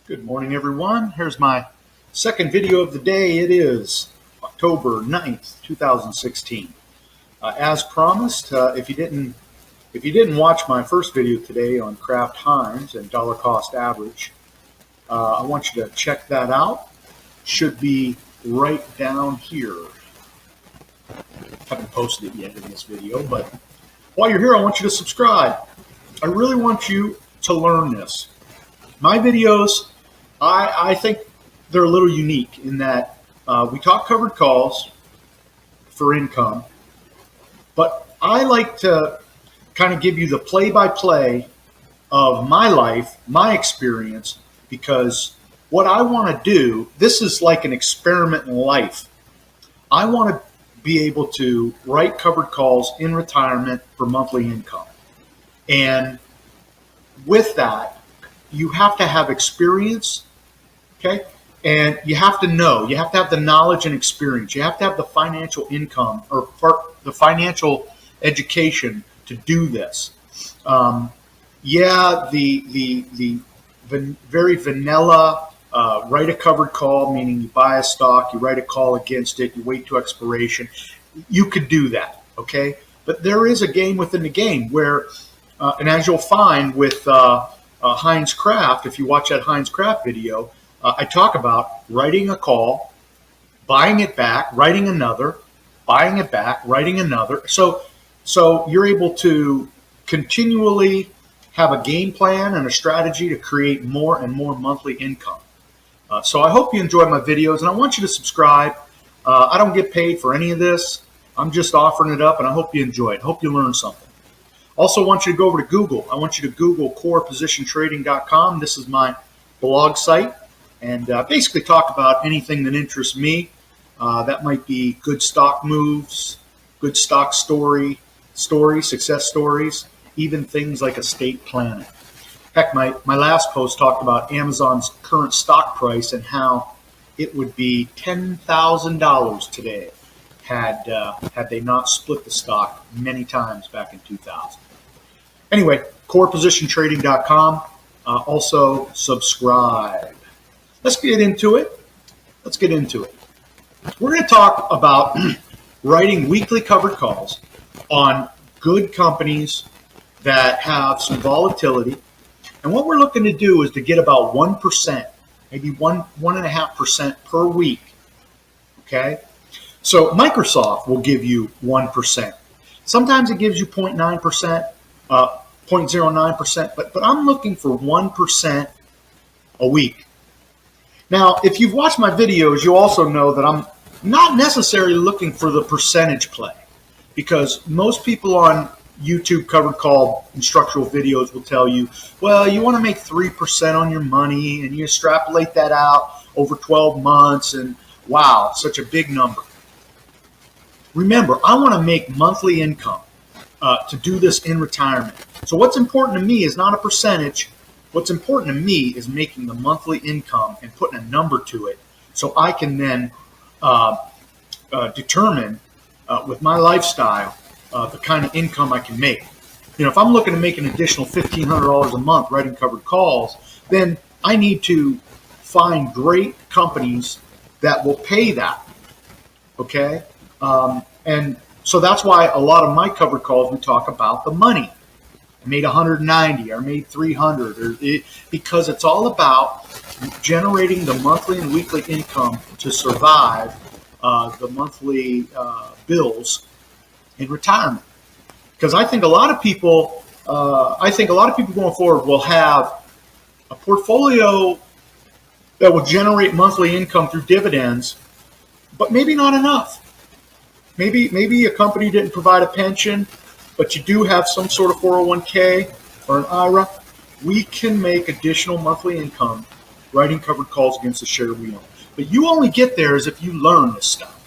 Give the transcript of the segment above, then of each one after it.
Good morning, everyone. Here's my second video of the day. It is October 9th, 2016. As promised, if you didn't watch my first video today on Kraft Heinz and dollar cost average, I want you to check that out. Should be right down here. Haven't posted it yet in this video, but while you're here, I want you to subscribe. I really want you to learn this. My videos, I think they're a little unique in that we talk covered calls for income, but I like to kind of give you the play-by-play of my life, my experience, because what I want to do, this is like an experiment in life. I want to be able to write covered calls in retirement for monthly income. And with that, you have to have experience, okay? And you have to know, you have to have the knowledge and experience. You have to have the financial income or the financial education to do this. The very vanilla write a covered call, meaning you buy a stock, you write a call against it, you wait to expiration. You could do that, okay? But there is a game within the game where, and as you'll find with Heinz Kraft, if you watch that Heinz Kraft video, I talk about writing a call, buying it back, writing another, buying it back, writing another. So you're able to continually have a game plan and a strategy to create more and more monthly income. So I hope you enjoy my videos, and I want you to subscribe. I don't get paid for any of this. I'm just offering it up, and I hope you enjoy it. I hope you learn something. Also want you to go over to Google. I want you to Google corepositiontrading.com. This is my blog site, and basically talk about anything that interests me. That might be good stock moves, good stock stories, success stories, even things like estate planning. Heck, my last post talked about Amazon's current stock price and how it would be $10,000 today had they not split the stock many times back in 2000. Anyway, corepositiontrading.com. Also subscribe. Let's get into it. We're going to talk about writing weekly covered calls on good companies that have some volatility. And what we're looking to do is to get about 1%, maybe 1.5% per week. Okay? So Microsoft will give you 1%. Sometimes it gives you 0.9%, 0.09%, but I'm looking for 1% a week. Now, if you've watched my videos, you also know that I'm not necessarily looking for the percentage play, because most people on YouTube covered call instructional videos will tell you, well, you want to make 3% on your money, and you extrapolate that out over 12 months, and wow, such a big number. Remember, I want to make monthly income to do this in retirement. So what's important to me is not a percentage. What's important to me is making the monthly income and putting a number to it, so I can then determine with my lifestyle the kind of income I can make. You know, if I'm looking to make an additional $1,500 a month writing covered calls, then I need to find great companies that will pay that. Okay? And so that's why a lot of my covered calls, we talk about the money. I made 190 or made 300, because it's all about generating the monthly and weekly income to survive the monthly bills in retirement. Because I think a lot of people going forward will have a portfolio that will generate monthly income through dividends, but maybe not enough. Maybe a company didn't provide a pension, but you do have some sort of 401k or an IRA. We can make additional monthly income writing covered calls against the share we own. But you only get there as if you learn this stuff.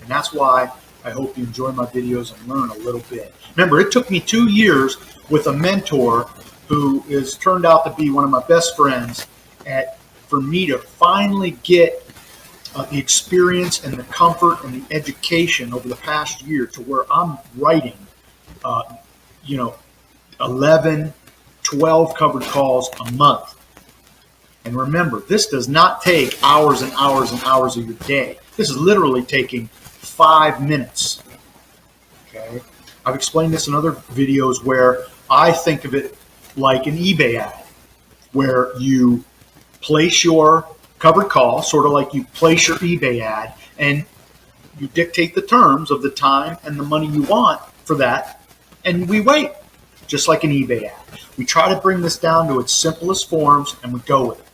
And that's why I hope you enjoy my videos and learn a little bit. Remember, it took me 2 years with a mentor who has turned out to be one of my best friends for me to finally get the experience and the comfort and the education over the past year to where I'm writing 11, 12 covered calls a month. And remember, this does not take hours and hours and hours of your day. This is literally taking 5 minutes. Okay, I've explained this in other videos where I think of it like an eBay ad, where you place your covered call, sort of like you place your eBay ad, and you dictate the terms of the time and the money you want for that, and we wait, just like an eBay ad. We try to bring this down to its simplest forms, and we go with it.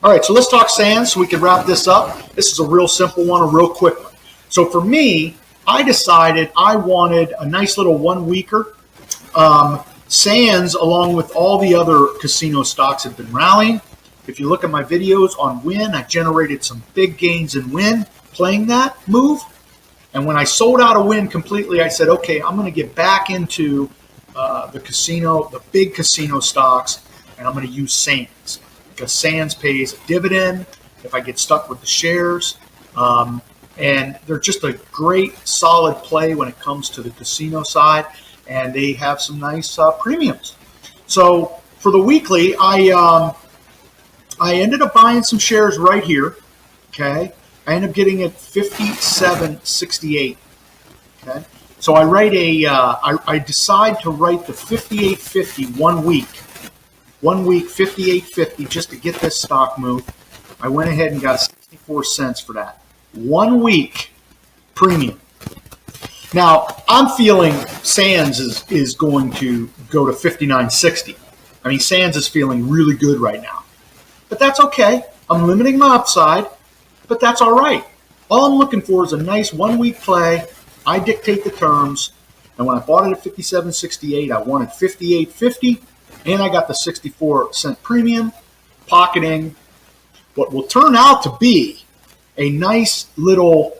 All right, so let's talk Sands so we can wrap this up. This is a real simple one, a real quick one. So for me, I decided I wanted a nice little 1 weeker. Sands, along with all the other casino stocks, have been rallying. If you look at my videos on Wynn, I generated some big gains in Wynn playing that move. And when I sold out of Wynn completely, I said, okay, I'm going to get back into the casino, the big casino stocks, and I'm going to use Sands. Because Sands pays a dividend if I get stuck with the shares. And they're just a great, solid play when it comes to the casino side. And they have some nice premiums. So for the weekly, I ended up buying some shares right here. Okay. I ended up getting it 57.68. Okay. So I write I decide to write the 58.50 1 week. 1 week, 58.50 just to get this stock moved. I went ahead and got 64 cents for that. 1 week premium. Now, I'm feeling Sands is going to go to 59.60. I mean, Sands is feeling really good right now. But that's okay. I'm limiting my upside, but that's all right. All I'm looking for is a nice 1 week play. I dictate the terms. And when I bought it at 57.68, I wanted 58.50. And I got the 64-cent premium, pocketing what will turn out to be a nice little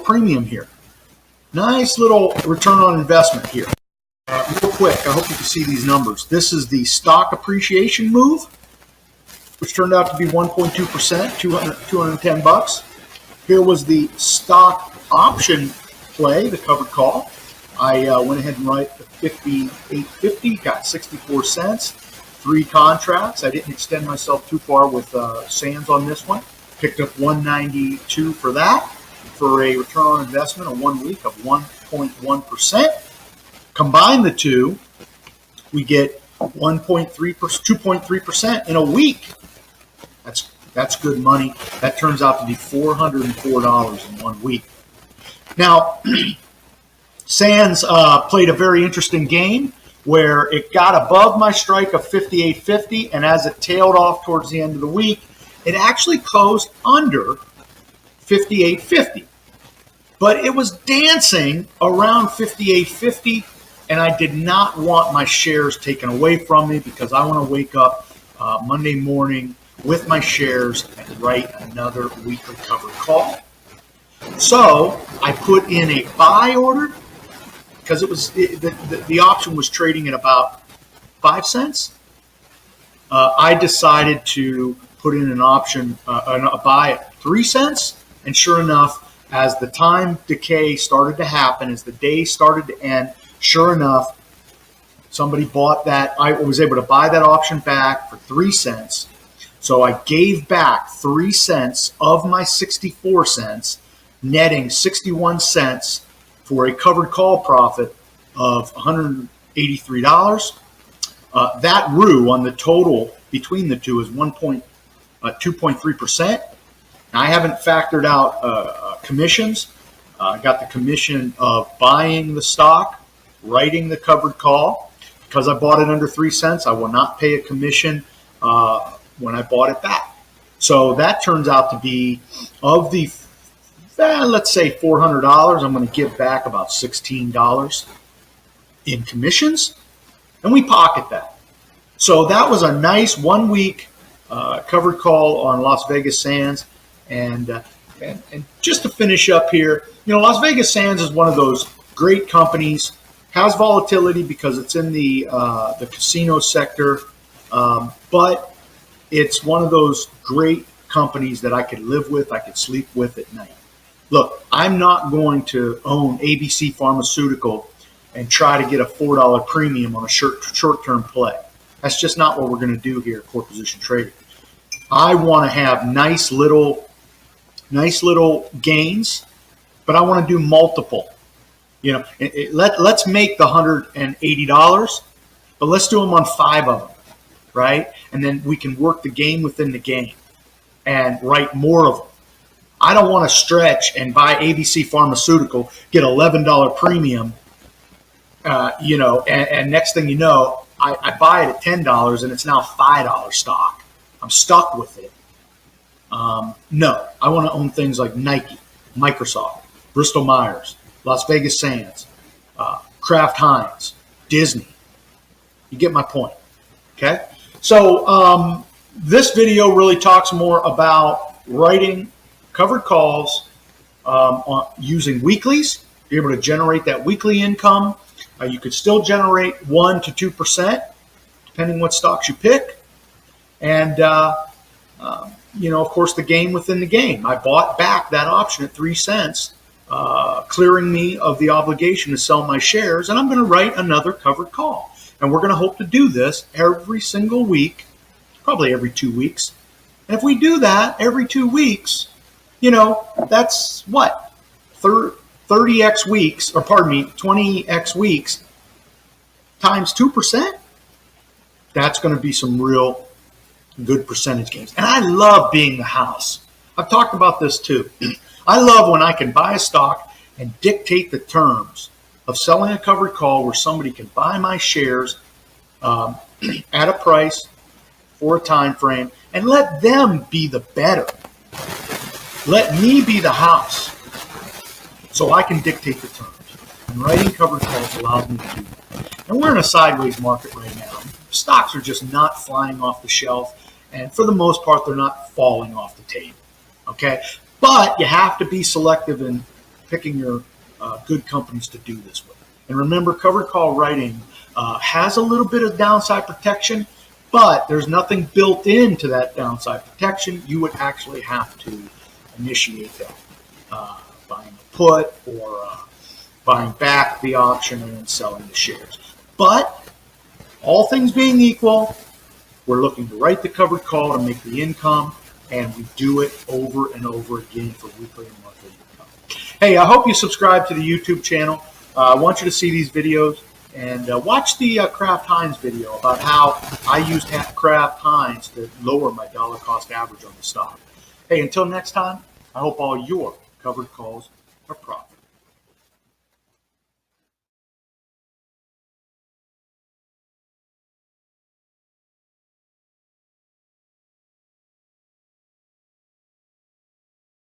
premium here. Nice little return on investment here. Real quick, I hope you can see these numbers. This is the stock appreciation move, which turned out to be 1.2%, 210 bucks. Here was the stock option play, the covered call. I went ahead and write the 58.50, got 64 cents, 3 contracts. I didn't extend myself too far with Sands on this one. Picked up 192 for that, for a return on investment of 1 week of 1.1%. Combine the two, we get 2.3% in a week. That's good money. That turns out to be $404 in 1 week. Now, Sands played a very interesting game where it got above my strike of 58.50, and as it tailed off towards the end of the week, it actually closed under 58.50. But it was dancing around 58.50, and I did not want my shares taken away from me because I want to wake up Monday morning with my shares and write another weekly covered call. So I put in a buy order because the option was trading at about 5 cents. I decided to put in an option, a buy at 3 cents, and sure enough, as the time decay started to happen, as the day started to end, sure enough, somebody bought that. I was able to buy that option back for 3 cents. So I gave back 3 cents of my 64 cents, netting 61 cents for a covered call profit of $183. That ROE on the total between the two is 2.3%. Now, I haven't factored out commissions. I got the commission of buying the stock, writing the covered call. Because I bought it under 3 cents, I will not pay a commission when I bought it back. So that turns out to be, of the, let's say $400, I'm going to give back about $16 in commissions, and we pocket that. So that was a nice 1 week covered call on Las Vegas Sands. And just to finish up here, Las Vegas Sands is one of those great companies, has volatility because it's in the casino sector, but it's one of those great companies that I could live with, I could sleep with at night. Look, I'm not going to own ABC Pharmaceutical and try to get a $4 premium on a short-term play. That's just not what we're going to do here at Core Position Trading. I want to have nice little gains, but I want to do multiple. You know, let's make the $180, but let's do them on 5 of them, right? And then we can work the game within the game and write more of them. I don't want to stretch and buy ABC Pharmaceutical, get $11 premium, and next thing you know, I buy it at $10 and it's now $5 stock. I'm stuck with it. No, I want to own things like Nike, Microsoft, Bristol Myers, Las Vegas Sands, Kraft Heinz, Disney. You get my point, okay? So this video really talks more about writing covered calls using weeklies. Be able to generate that weekly income. You could still generate 1 to 2%, depending what stocks you pick. And, of course, the game within the game. I bought back that option at 3 cents, clearing me of the obligation to sell my shares. And I'm going to write another covered call. And we're going to hope to do this every single week, probably every 2 weeks. And if we do that every 2 weeks, that's what? 30x weeks, 20x weeks times 2%. That's going to be some real good percentage gains. And I love being the house. I've talked about this too. I love when I can buy a stock and dictate the terms of selling a covered call where somebody can buy my shares at a price for a time frame and let them be the better. Let me be the house so I can dictate the terms. And writing covered calls allows me to do that. And we're in a sideways market right now. Stocks are just not flying off the shelf. And for the most part, they're not falling off the table. Okay? But you have to be selective in picking your good companies to do this with. And remember, covered call writing has a little bit of downside protection, but there's nothing built into that downside protection. You would actually have to initiate that, buying a put or buying back the option and then selling the shares. But all things being equal, we're looking to write the covered call to make the income, and we do it over and over again for weekly and monthly income. Hey, I hope you subscribe to the YouTube channel. I want you to see these videos and watch the Kraft Heinz video about how I used Kraft Heinz to lower my dollar cost average on the stock. Hey, until next time, I hope all your covered calls are profitable.